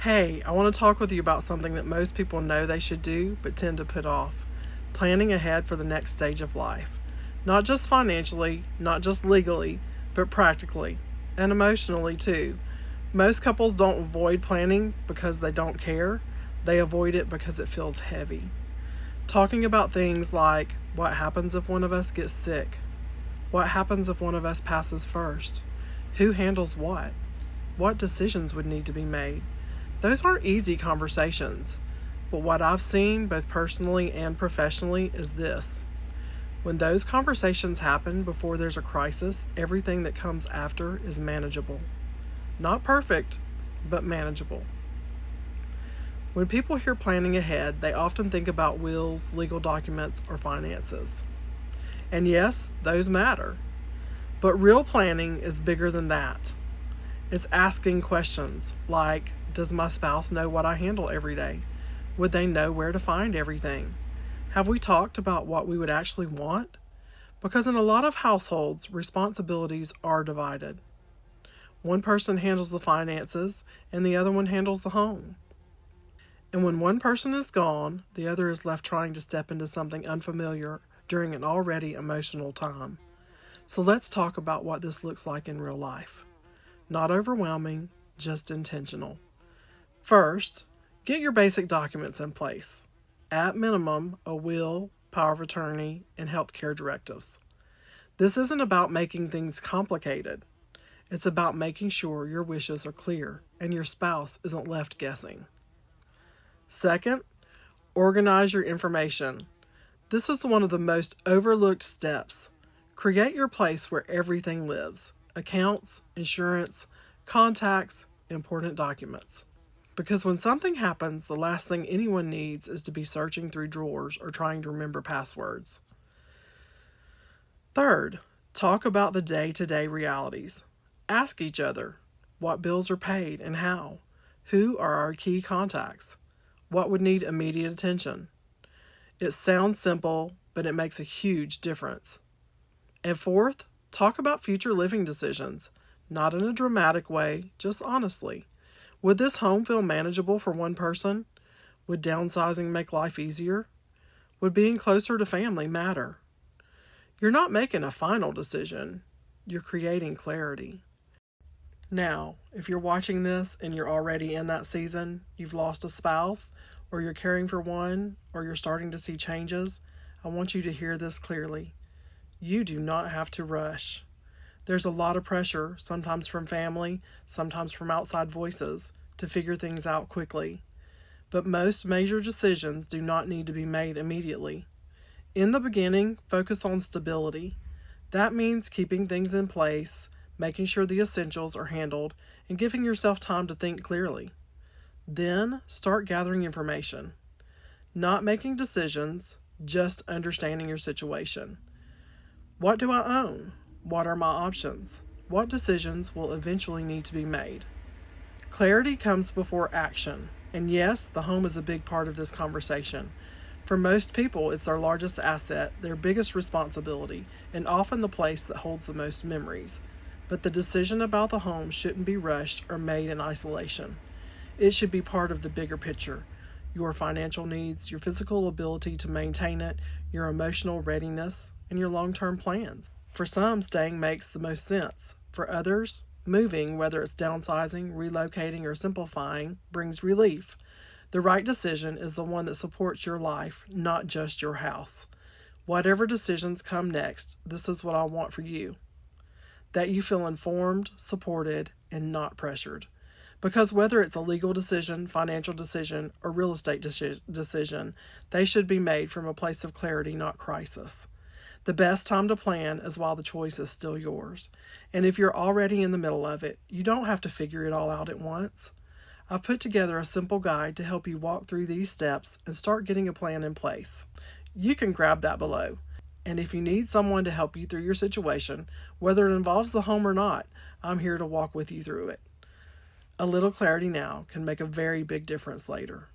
Hey, I want to talk with you about something that most people know they should do but tend to put off: planning ahead for the next stage of life. Not just financially, not just legally, but practically and emotionally too. Most couples don't avoid planning because they don't care, they avoid it because it feels heavy. Talking about things like what happens if one of us gets sick? What happens if one of us passes first? Who handles what? What decisions would need to be made? Those aren't easy conversations, but what I've seen, both personally and professionally, is this: when those conversations happen before there's a crisis, everything that comes after is manageable. Not perfect, but manageable. When people hear planning ahead, they often think about wills, legal documents, or finances. And yes, those matter. But real planning is bigger than that. It's asking questions like, does my spouse know what I handle every day? Would they know where to find everything? Have we talked about what we would actually want? Because in a lot of households, responsibilities are divided. One person handles the finances and the other one handles the home. And when one person is gone, the other is left trying to step into something unfamiliar during an already emotional time. So let's talk about what this looks like in real life. Not overwhelming, just intentional. First, get your basic documents in place. At minimum, a will, power of attorney, and healthcare directives. This isn't about making things complicated. It's about making sure your wishes are clear and your spouse isn't left guessing. Second, organize your information. This is one of the most overlooked steps. Create your place where everything lives: accounts, insurance, contacts, important documents. Because when something happens, the last thing anyone needs is to be searching through drawers or trying to remember passwords. Third, talk about the day-to-day realities. Ask each other, what bills are paid and how? Who are our key contacts? What would need immediate attention? It sounds simple, but it makes a huge difference. And fourth, talk about future living decisions, not in a dramatic way, just honestly. Would this home feel manageable for one person? Would downsizing make life easier? Would being closer to family matter? You're not making a final decision, you're creating clarity. Now, if you're watching this and you're already in that season, you've lost a spouse, or you're caring for one, or you're starting to see changes, I want you to hear this clearly. You do not have to rush. There's a lot of pressure, sometimes from family, sometimes from outside voices, to figure things out quickly. But most major decisions do not need to be made immediately. In the beginning, focus on stability. That means keeping things in place, making sure the essentials are handled, and giving yourself time to think clearly. Then, start gathering information. Not making decisions, just understanding your situation. What do I own? What are my options? What decisions will eventually need to be made? Clarity comes before action. And yes, the home is a big part of this conversation. For most people, it's their largest asset, their biggest responsibility, and often the place that holds the most memories. But the decision about the home shouldn't be rushed or made in isolation. It should be part of the bigger picture: your financial needs, your physical ability to maintain it, your emotional readiness, and your long-term plans. For some, staying makes the most sense. For others, moving, whether it's downsizing, relocating, or simplifying, brings relief. The right decision is the one that supports your life, not just your house. Whatever decisions come next, this is what I want for you: that you feel informed, supported, and not pressured. Because whether it's a legal decision, financial decision, or real estate decision, they should be made from a place of clarity, not crisis. The best time to plan is while the choice is still yours. And if you're already in the middle of it, you don't have to figure it all out at once. I've put together a simple guide to help you walk through these steps and start getting a plan in place. You can grab that below. And if you need someone to help you through your situation, whether it involves the home or not, I'm here to walk with you through it. A little clarity now can make a very big difference later.